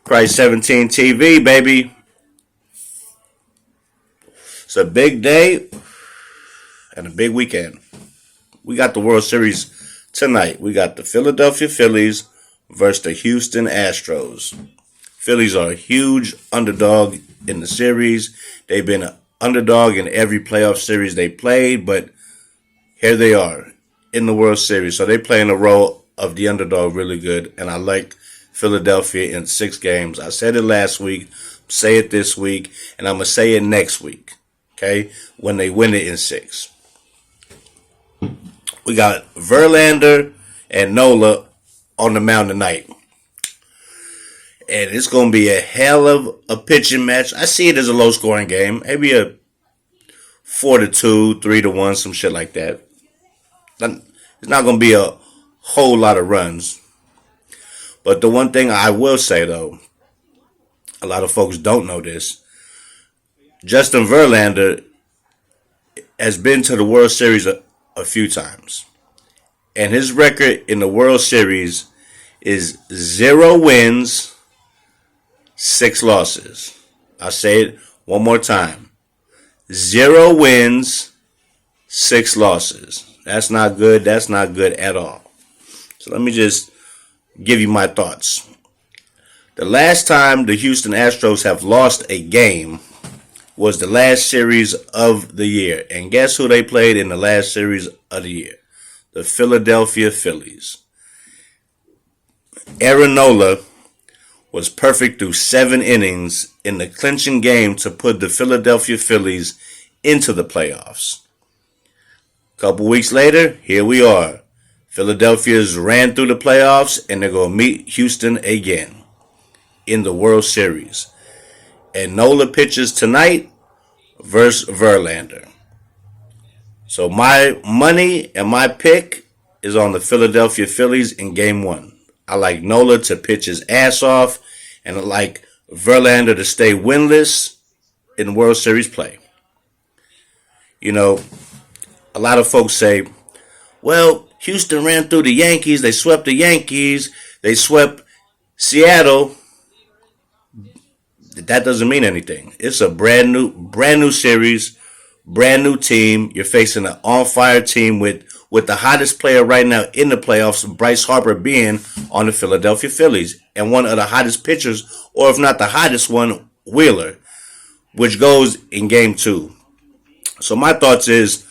Christ 17 TV, baby. It's a big day and a big weekend. We got the World Series tonight. We got the Philadelphia Phillies versus the Houston Astros. Phillies are a huge underdog in the series. They've been an underdog in every playoff series they played, but here they are in the World Series. So they play in the role of the underdog really good, and I like Philadelphia in 6 games. I said it last week, say it this week, and I'm going to say it next week, okay, when they win it in 6. We got Verlander and Nola on the mound tonight. And it's going to be a hell of a pitching match. I see it as a low-scoring game. Maybe a 4-2, 3-1, some shit like that. It's not going to be a whole lot of runs. But the one thing I will say, though, a lot of folks don't know this. Justin Verlander has been to the World Series a few times. And his record in the World Series is 0 wins, 6 losses. I'll say it one more time. 0 wins, 6 losses. That's not good. That's not good at all. So let me just give you my thoughts. The last time the Houston Astros have lost a game was the last series of the year. And guess who they played in the last series of the year? The Philadelphia Phillies. Aaron Nola was perfect through 7 innings in the clinching game to put the Philadelphia Phillies into the playoffs. A couple weeks later, here we are. Philadelphia's ran through the playoffs, and they're going to meet Houston again in the World Series. And Nola pitches tonight versus Verlander. So my money and my pick is on the Philadelphia Phillies in Game 1. I like Nola to pitch his ass off, and I like Verlander to stay winless in World Series play. You know, a lot of folks say, well, Houston ran through the Yankees. They swept the Yankees. They swept Seattle. That doesn't mean anything. It's a brand new series, brand new team. You're facing an on-fire team with the hottest player right now in the playoffs, Bryce Harper, being on the Philadelphia Phillies, and one of the hottest pitchers, or if not the hottest one, Wheeler, which goes in Game 2. So my thoughts is,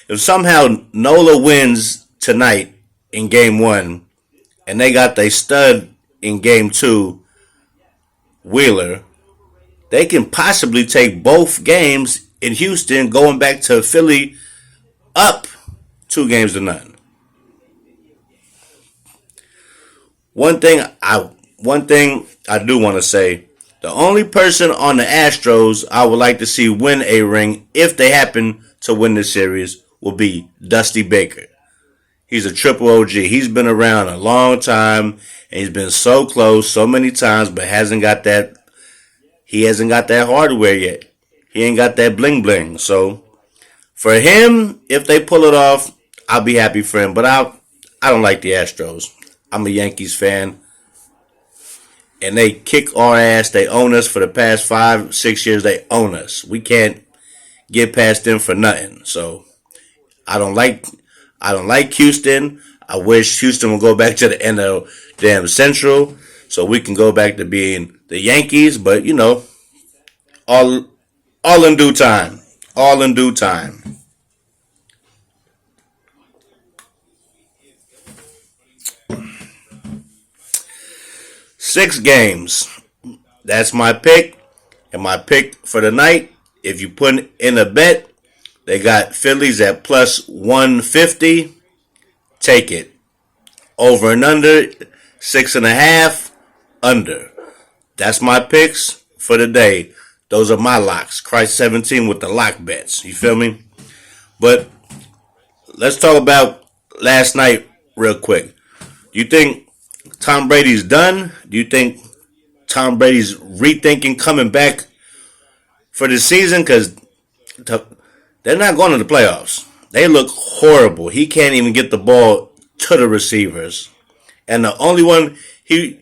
if somehow Nola wins tonight in Game 1, and they got their stud in Game 2, Wheeler, they can possibly take both games in Houston, going back to Philly up 2-0. One thing I do want to say, the only person on the Astros I would like to see win a ring, if they happen to win this series, will be Dusty Baker. He's a triple OG. He's been around a long time, and he's been so close so many times, but hasn't got that hardware yet. He ain't got that bling bling. So for him, if they pull it off, I'll be happy for him. But I don't like the Astros. I'm a Yankees fan, and they kick our ass. They own us for the past 5-6 years. They own us. We can't get past them for nothing. So I don't like Houston. I wish Houston would go back to the NL damn Central so we can go back to being the Yankees. But you know, all in due time. All in due time. Six games. That's my pick. And my pick for the night, if you put in a bet, they got Phillies at plus 150. Take it. Over and under, 6.5, under. That's my picks for the day. Those are my locks. Christ 17 with the lock bets. You feel me? But let's talk about last night real quick. Do you think Tom Brady's done? Do you think Tom Brady's rethinking coming back for the season? Because they're not going to the playoffs. They look horrible. He can't even get the ball to the receivers. And the only one he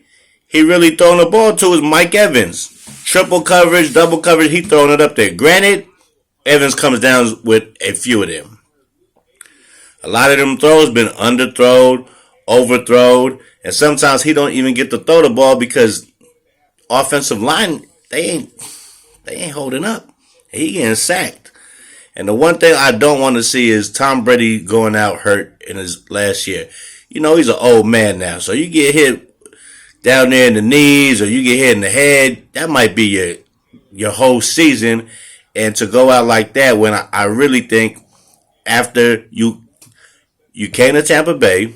he really throwing the ball to is Mike Evans. Triple coverage, double coverage, he throwing it up there. Granted, Evans comes down with a few of them. A lot of them throws been underthrown, overthrown, and sometimes he don't even get to throw the ball because offensive line they ain't holding up. He getting sacked. And the one thing I don't want to see is Tom Brady going out hurt in his last year. You know, he's an old man now, so you get hit down there in the knees or you get hit in the head, that might be your whole season. And to go out like that when I really think after you came to Tampa Bay,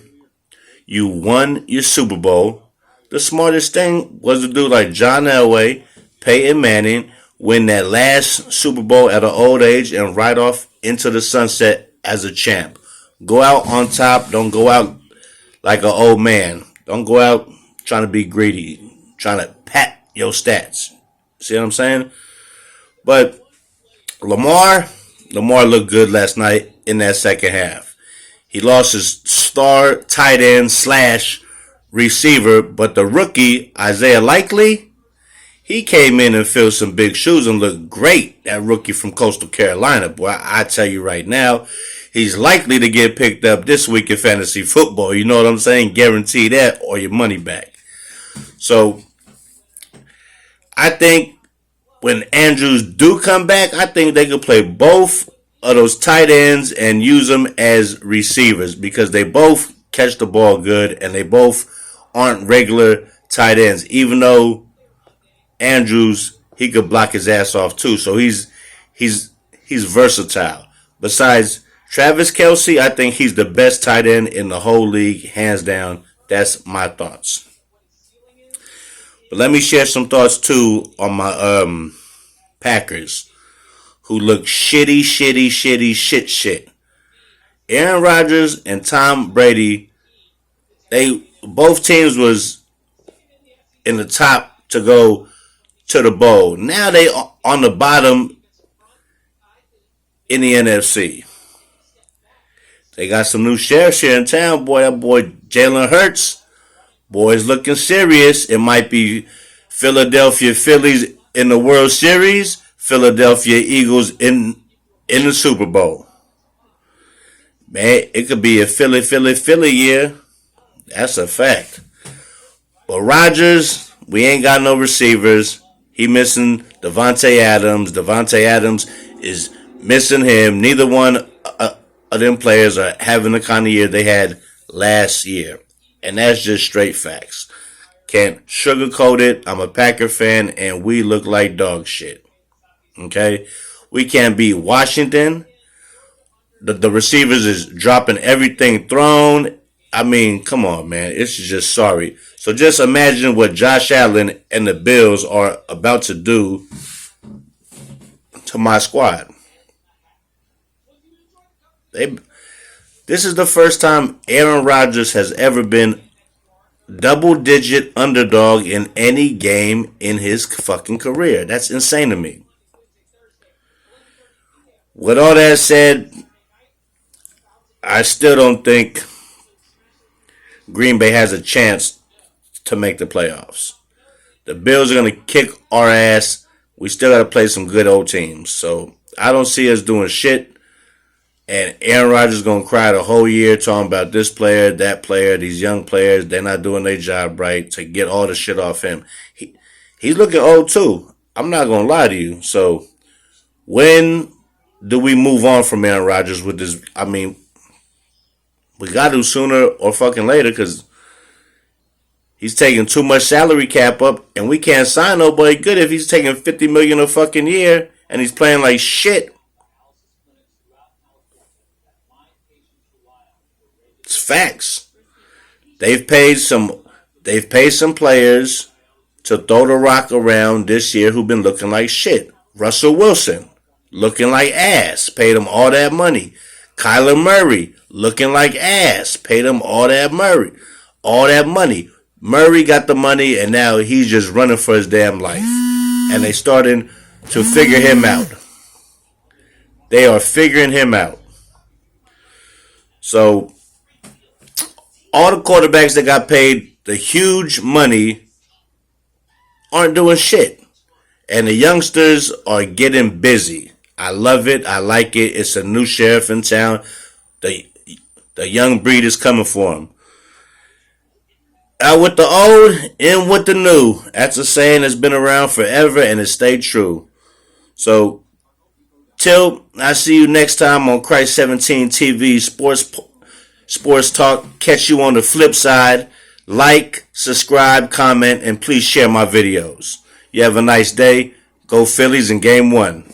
you won your Super Bowl, the smartest thing was to do like John Elway, Peyton Manning, win that last Super Bowl at an old age and ride off into the sunset as a champ. Go out on top. Don't go out like an old man. Don't go out trying to be greedy, trying to pat your stats. See what I'm saying? But Lamar looked good last night in that second half. He lost his star tight end / receiver, but the rookie, Isaiah Likely, he came in and filled some big shoes and looked great. That rookie from Coastal Carolina, boy, I tell you right now, he's likely to get picked up this week in fantasy football. You know what I'm saying? Guarantee that or your money back. So, I think when Andrews do come back, I think they could play both of those tight ends and use them as receivers because they both catch the ball good and they both aren't regular tight ends. Even though Andrews, he could block his ass off too. So he's versatile. Besides Travis Kelce, I think he's the best tight end in the whole league, hands down. That's my thoughts. But let me share some thoughts too on my Packers, who look shit. Aaron Rodgers and Tom Brady, they both teams was in the top to go to the bowl. Now they on the bottom in the NFC. They got some new sheriffs here in town, boy. That boy Jalen Hurts, boy's looking serious. It might be Philadelphia Phillies in the World Series, Philadelphia Eagles in the Super Bowl. Man, it could be a Philly year. That's a fact. But Rodgers, we ain't got no receivers. He missing Devontae Adams. Devontae Adams is missing him. Neither one of them players are having the kind of year they had last year. And that's just straight facts. Can't sugarcoat it. I'm a Packer fan, and we look like dog shit. Okay? We can't beat Washington. The receivers is dropping everything thrown. I mean, come on, man. It's just sorry. So just imagine what Josh Allen and the Bills are about to do to my squad. This is the first time Aaron Rodgers has ever been double-digit underdog in any game in his fucking career. That's insane to me. With all that said, I still don't think Green Bay has a chance to make the playoffs. The Bills are going to kick our ass. We still got to play some good old teams. So I don't see us doing shit. And Aaron Rodgers is going to cry the whole year talking about this player, that player, these young players. They're not doing their job right to get all the shit off him. He's looking old too. I'm not going to lie to you. So when do we move on from Aaron Rodgers with this? I mean, we got to sooner or fucking later because he's taking too much salary cap up and we can't sign nobody good if he's taking $50 million a fucking year and he's playing like shit. It's facts. They've paid some players to throw the rock around this year who've been looking like shit. Russell Wilson, looking like ass, paid him all that money. Kyler Murray, looking like ass, paid him all that money. Murray got the money and now he's just running for his damn life. And they starting to figure him out. They are figuring him out. So all the quarterbacks that got paid the huge money aren't doing shit. And the youngsters are getting busy. I love it. I like it. It's a new sheriff in town. The the young breed is coming for him. Out with the old, in with the new. That's a saying that's been around forever and it stayed true. So, till I see you next time on Christ 17 TV Sports Talk. Catch you on the flip side. Like, subscribe, comment, and please share my videos. You have a nice day. Go Phillies in Game 1.